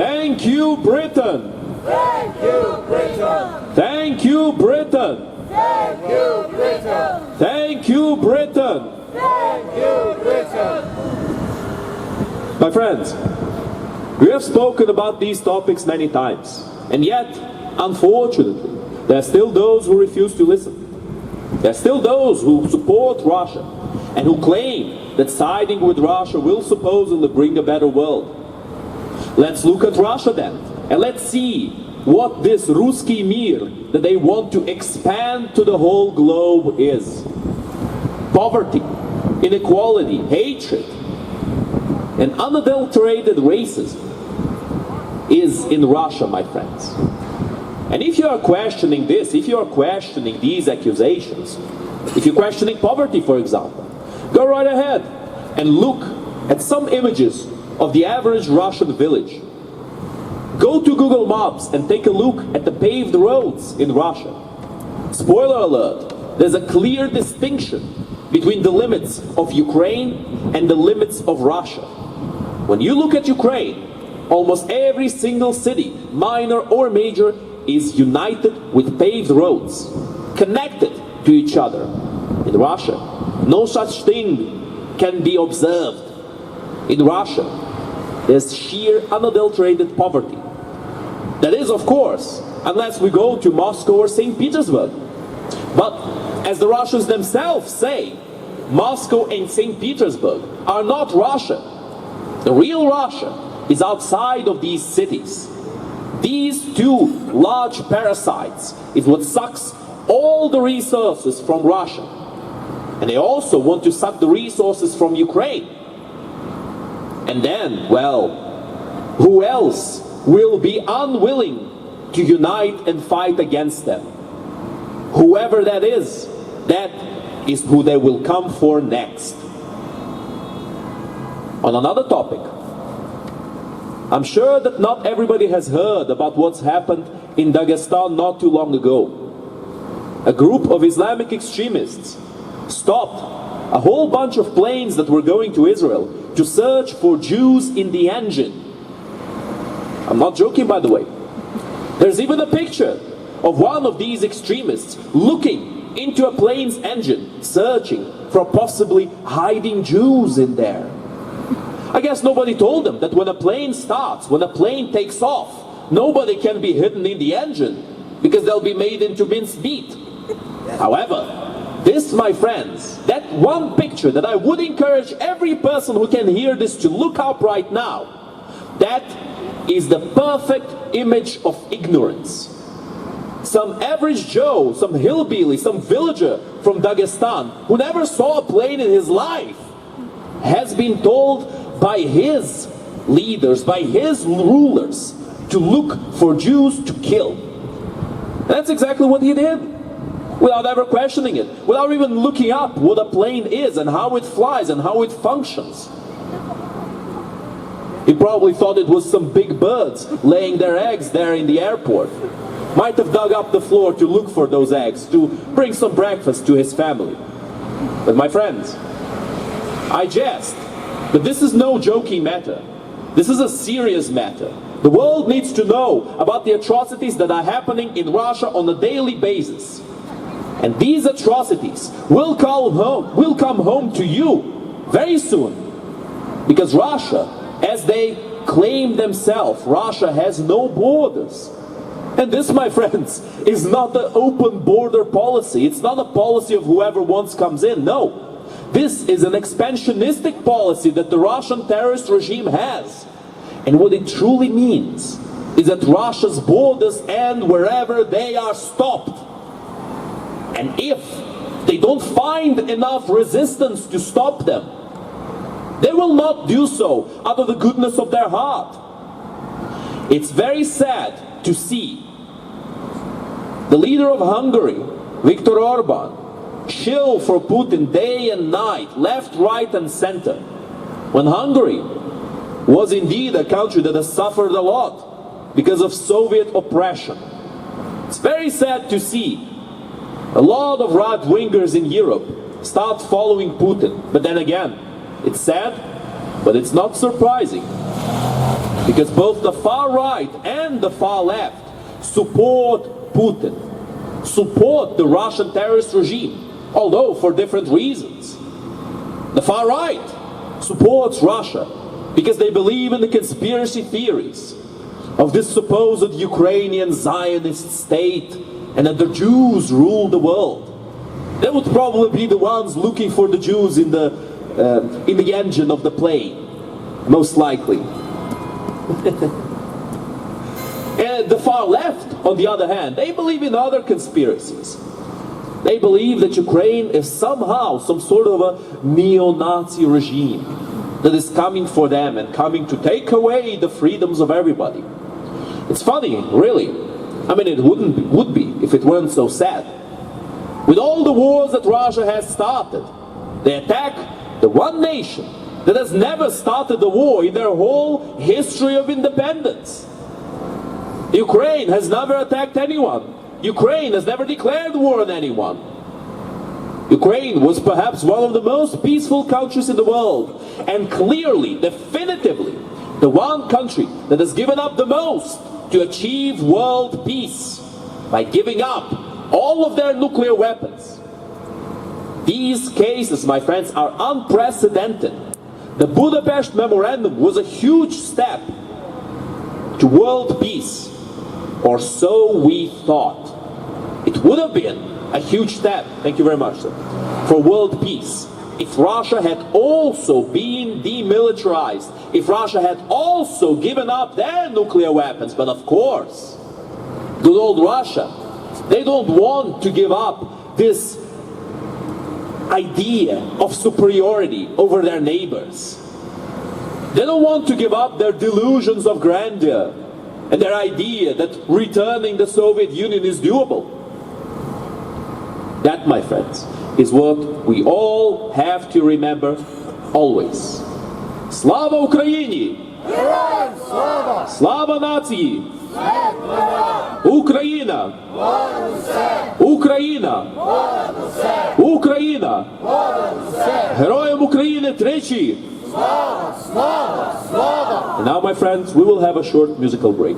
Thank you, Britain. Thank you, Britain. Thank you, Britain. Thank you, Britain. Thank you, Britain. Thank you, Britain. My friends, we have spoken about these topics many times, and yet, unfortunately, there are still those who refuse to listen. There are still those who support Russia and who claim that siding with Russia will supposedly bring a better world. Let's look at Russia then, and let's see what this Russkiy Mir that they want to expand to the whole globe is. Poverty, inequality, hatred, and unadulterated racism is in Russia, my friends. And if you are questioning this, if you are questioning these accusations, if you're questioning poverty, for example, go right ahead and look at some images of the average Russian village. Go to Google Maps and take a look at the paved roads in Russia. Spoiler alert, there's a clear distinction between the limits of Ukraine and the limits of Russia. When you look at Ukraine, almost every single city, minor or major, is united with paved roads, connected to each other. In Russia, no such thing can be observed. In Russia, there's sheer unadulterated poverty. That is, of course, unless we go to Moscow or St. Petersburg. But as the Russians themselves say, Moscow and St. Petersburg are not Russia. The real Russia is outside of these cities. These two large parasites is what sucks all the resources from Russia. And they also want to suck the resources from Ukraine. And then, well, who else will be unwilling to unite and fight against them? Whoever that is who they will come for next. On another topic, I'm sure that not everybody has heard about what's happened in Dagestan not too long ago. A group of Islamic extremists stopped a whole bunch of planes that were going to Israel to search for Jews in the engine. I'm not joking, by the way. There's even a picture of one of these extremists looking into a plane's engine, searching for possibly hiding Jews in there. I guess nobody told them that when a plane starts, when a plane takes off, nobody can be hidden in the engine because they'll be made into minced meat. However, this, my friends, that one picture that I would encourage every person who can hear this to look up right now, that is the perfect image of ignorance. Some average Joe, some hillbilly, some villager from Dagestan who never saw a plane in his life has been told by his leaders, by his rulers, to look for Jews to kill. And that's exactly what he did, without ever questioning it, without even looking up what a plane is and how it flies and how it functions. He probably thought it was some big birds laying their eggs there in the airport. Might have dug up the floor to look for those eggs, to bring some breakfast to his family. But my friends, I jest, but this is no joking matter. This is a serious matter. The world needs to know about the atrocities that are happening in Russia on a daily basis. And these atrocities will come home to you very soon. Because Russia, as they claim themselves, Russia has no borders. And this, my friends, is not an open border policy. It's not a policy of whoever wants comes in. No. This is an expansionistic policy that the Russian terrorist regime has. And what it truly means is that Russia's borders end wherever they are stopped. And if they don't find enough resistance to stop them, they will not do so out of the goodness of their heart. It's very sad to see the leader of Hungary, Viktor Orban, shill for Putin day and night, left, right and center, when Hungary was indeed a country that has suffered a lot because of Soviet oppression. It's very sad to see a lot of right-wingers in Europe start following Putin. But then again, it's sad, but it's not surprising. Because both the far right and the far left support Putin, support the Russian terrorist regime, although for different reasons. The far right supports Russia because they believe in the conspiracy theories of this supposed Ukrainian Zionist state and that the Jews rule the world. They would probably be the ones looking for the Jews in the engine of the plane, most likely. And the far left, on the other hand, they believe in other conspiracies. They believe that Ukraine is somehow some sort of a neo-Nazi regime that is coming for them and coming to take away the freedoms of everybody. It's funny, really. I mean, it would be if it weren't so sad. With all the wars that Russia has started, they attack the one nation that has never started a war in their whole history of independence. Ukraine has never attacked anyone. Ukraine has never declared war on anyone. Ukraine was perhaps one of the most peaceful countries in the world, and clearly, definitively, the one country that has given up the most to achieve world peace by giving up all of their nuclear weapons. These cases, my friends, are unprecedented. The Budapest Memorandum was a huge step to world peace, or so we thought. It would have been a huge step, thank you very much, sir, for world peace if Russia had also been demilitarized, if Russia had also given up their nuclear weapons. But of course, good old Russia, they don't want to give up this idea of superiority over their neighbors. They don't want to give up their delusions of grandeur and their idea that returning the Soviet Union is doable. That, my friends, is what we all have to remember always. Slava Ukraini! Героям слава! Slava nacії! Смерть ворогам! Україна! Понад усе! Україна! Понад усе! Україна! Понад усе! Героям України тричі! Слава! Слава! Слава! And now, my friends, we will have a short musical break.